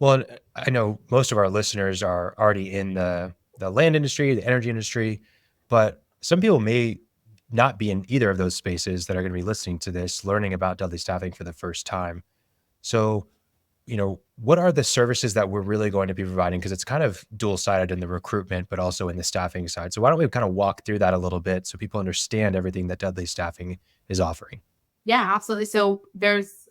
Well, and I know most of our listeners are already in the land industry, the energy industry, but some people may not be in either of those spaces that are going to be listening to this, learning about Dudley Staffing for the first time. So, what are the services that we're really going to be providing? Because it's kind of dual-sided in the recruitment, but also in the staffing side. So why don't we kind of walk through that a little bit so people understand everything that Dudley Staffing is offering? Yeah, absolutely. So there's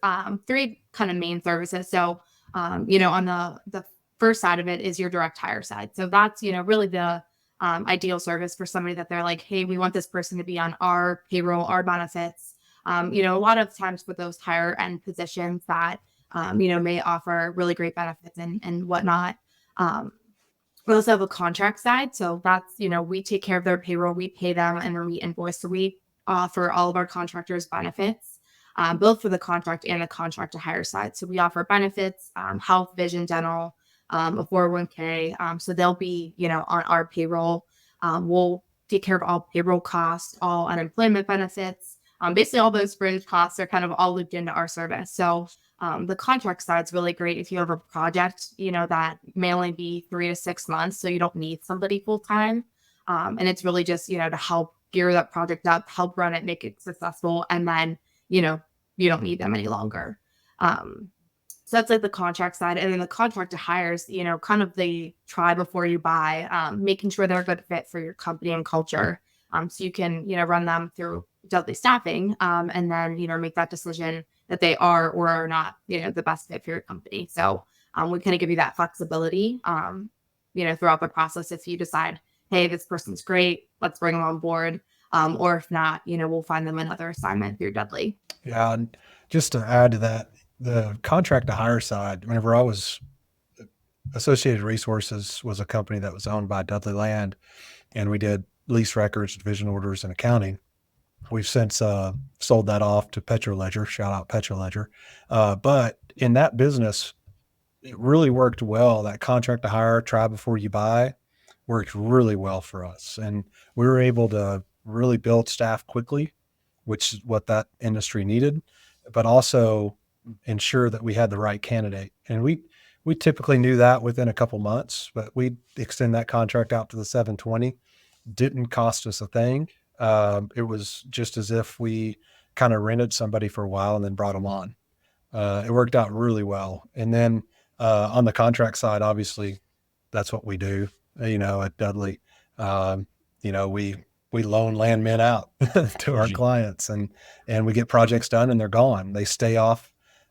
three kind of main services. So on the first side of it is your direct hire side. So that's really the ideal service for somebody that they're like, hey, we want this person to be on our payroll, our benefits. A lot of times with those higher end positions that may offer really great benefits and whatnot. Um, we also have a contract side. So that's, we take care of their payroll, we pay them, and then we invoice. So we offer all of our contractors benefits, both for the contract and the contract to hire side. So we offer benefits, health, vision, dental, a 401k. So they'll be, on our payroll. We'll take care of all payroll costs, all unemployment benefits. Basically, all those fringe costs are kind of all looped into our service. So the contract side is really great if you have a project, that may only be 3 to 6 months, so you don't need somebody full time. And it's really just, to help gear that project up, help run it, make it successful, and then, you know, you don't need them any longer. Um, so that's like the contract side. And then the contract to hires, kind of the try before you buy, making sure they're a good fit for your company and culture. So you can, run them through Dudley Staffing, and then, make that decision that they are or are not, the best fit for your company. So we kind of give you that flexibility, throughout the process. If you decide, hey, this person's great, let's bring them on board. Or if not, we'll find them another assignment through Dudley. Yeah, and just to add to that, the contract to hire side, whenever I was Associated Resources was a company that was owned by Dudley Land, and we did lease records, division orders, and accounting. We've since sold that off to Petroledger. Shout out Petroledger. But in that business, it really worked well. That contract to hire, try before you buy, worked really well for us, and we were able to really build staff quickly, which is what that industry needed, but also ensure that we had the right candidate. And we typically knew that within a couple months, but we'd extend that contract out to the 720. Didn't cost us a thing. It was just as if we kind of rented somebody for a while and then brought them on. It worked out really well. And then on the contract side, obviously, that's what we do. At Dudley, we loan landmen out to our clients, and we get projects done, and they're gone. They stay off.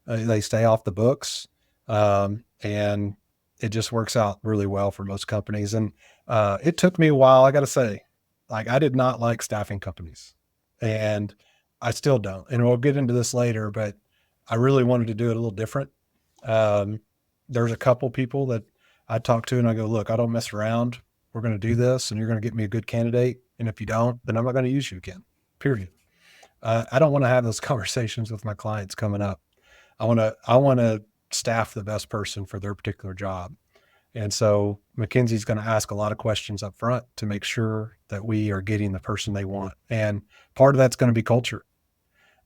They stay off the books, and it just works out really well for most companies. And it took me a while, I got to say. Like, I did not like staffing companies, and I still don't. And we'll get into this later, but I really wanted to do it a little different. There's a couple people that I talk to, and I go, look, I don't mess around. We're going to do this, and you're going to get me a good candidate. And if you don't, then I'm not going to use you again, period. I don't want to have those conversations with my clients coming up. I want to staff the best person for their particular job. And so Makenzie's going to ask a lot of questions up front to make sure that we are getting the person they want. And part of that's going to be culture.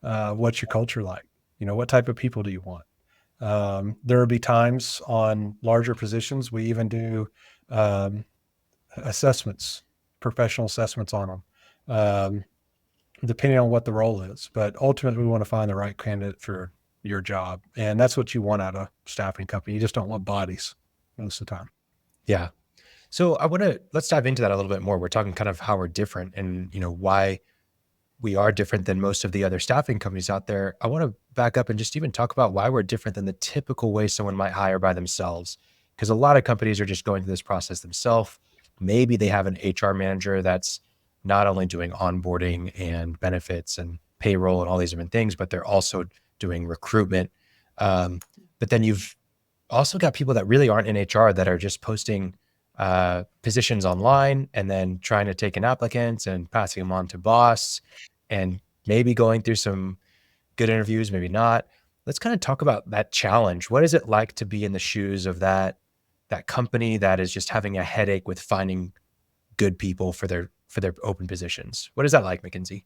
What's your culture like? What type of people do you want? There will be times on larger positions, we even do assessments, professional assessments on them, depending on what the role is. But ultimately, we want to find the right candidate for your job. And that's what you want out of a staffing company. You just don't want bodies most of the time. Yeah. So let's dive into that a little bit more. We're talking kind of how we're different and, why we are different than most of the other staffing companies out there. I want to back up and just even talk about why we're different than the typical way someone might hire by themselves. Because a lot of companies are just going through this process themselves. Maybe they have an HR manager that's not only doing onboarding and benefits and payroll and all these different things, but they're also doing recruitment. But then you've also got people that really aren't in HR that are just posting positions online and then trying to take in applicants and passing them on to boss and maybe going through some good interviews, maybe not. Let's kind of talk about that challenge. What is it like to be in the shoes of that company that is just having a headache with finding good people for their open positions? What is that like, Makenzie?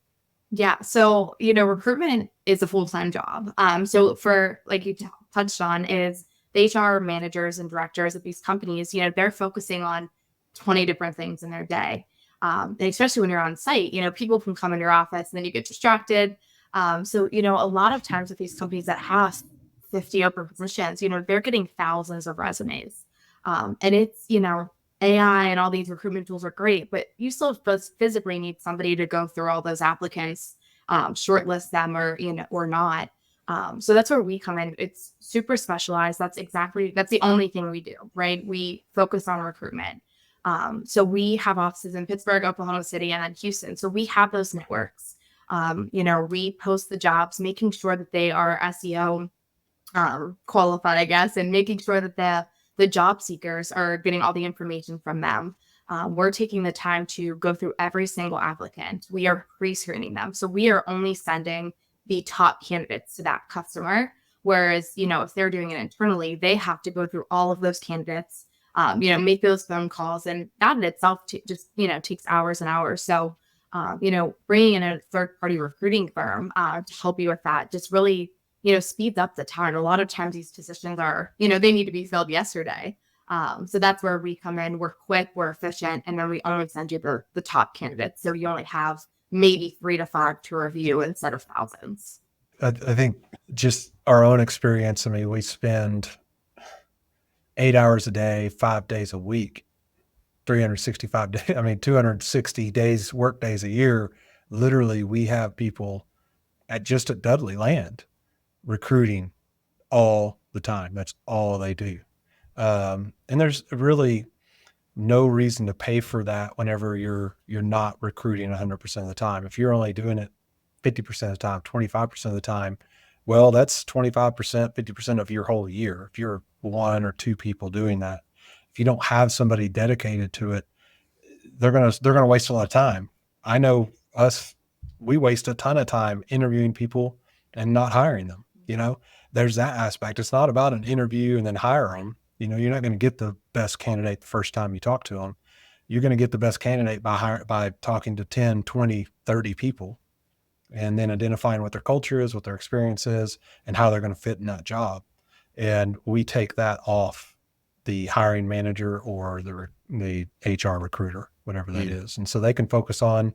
Yeah. So, recruitment is a full-time job. So for, like you touched on, is the HR managers and directors of these companies, you know, they're focusing on 20 different things in their day. And especially when you're on site, you know, people can come in your office and then you get distracted. So, you know, a lot of times with these companies that have 50 open positions, you know, they're getting thousands of resumes. And it's, you know, AI and all these recruitment tools are great, but you still physically need somebody to go through all those applicants, shortlist them or, you know, or not. So that's where we come in. It's super specialized. That's the only thing we do, right? We focus on recruitment. So we have offices in Pittsburgh, Oklahoma City, and then Houston. So we have those networks. You know, we post the jobs, making sure that they are SEO qualified, I guess, and making sure that the job seekers are getting all the information from them. We're taking the time to go through every single applicant. We are pre-screening them. So we are only sending the top candidates to that customer. Whereas, you know, if they're doing it internally, they have to go through all of those candidates, you know, make those phone calls. And that in itself just, you know, takes hours and hours. So, you know, bringing in a third party recruiting firm to help you with that just really, you know, speeds up the time. A lot of times these positions are, you know, they need to be filled yesterday. So that's where we come in. We're quick, we're efficient, and then we only send you the top candidates. So you only have maybe 3 to 5 to review instead of thousands. I think just our own experience. I mean, we spend 8 hours a day, 5 days a week, 365 days. I mean, 260 days, work days a year. Literally, we have people at Dudley Land recruiting all the time. That's all they do. And there's really no reason to pay for that whenever you're not recruiting 100% of the time. If you're only doing it 50% of the time, 25% of the time, well, that's 25%, 50% of your whole year. If you're 1 or 2 people doing that, if you don't have somebody dedicated to it, they're gonna waste a lot of time. I know us, we waste a ton of time interviewing people and not hiring them. You know, there's that aspect. It's not about an interview and then hire them. You know, you're not going to get the best candidate the first time you talk to them. You're going to get the best candidate by talking to 10, 20, 30 people and then identifying what their culture is, what their experience is, and how they're going to fit in that job. And we take that off the hiring manager or the HR recruiter, whatever that is. And so they can focus on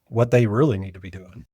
what they really need to be doing.